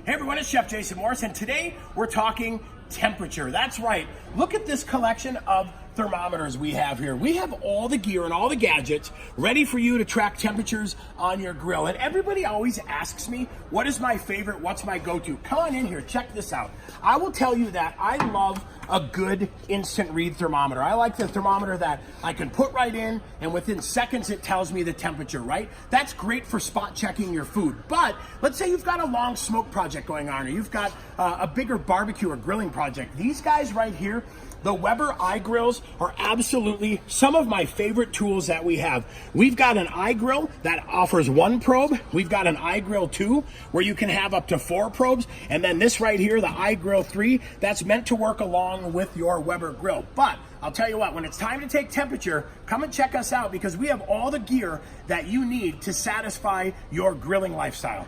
Hey everyone, it's Chef Jason Morris, and today we're talking temperature. That's right. Look at this collection of thermometers we have here. We have all the gear and all the gadgets ready for you to track temperatures on your grill. And everybody always asks me, what is my favorite? What's my go-to? Come on in here, check this out. I will tell you that I love a good instant read thermometer. I like the thermometer that I can put right in and within seconds it tells me the temperature, right? That's great for spot checking your food. But let's say you've got a long smoke project going on, or you've got a bigger barbecue or grilling project. These guys right here, the Weber IGrills, are absolutely some of my favorite tools that we have. We've got an IGrill that offers one probe. We've got an IGrill 2 where you can have up to 4 probes. And then this right here, the IGrill 3, that's meant to work along with your Weber grill. But I'll tell you what, when it's time to take temperature, come and check us out because we have all the gear that you need to satisfy your grilling lifestyle.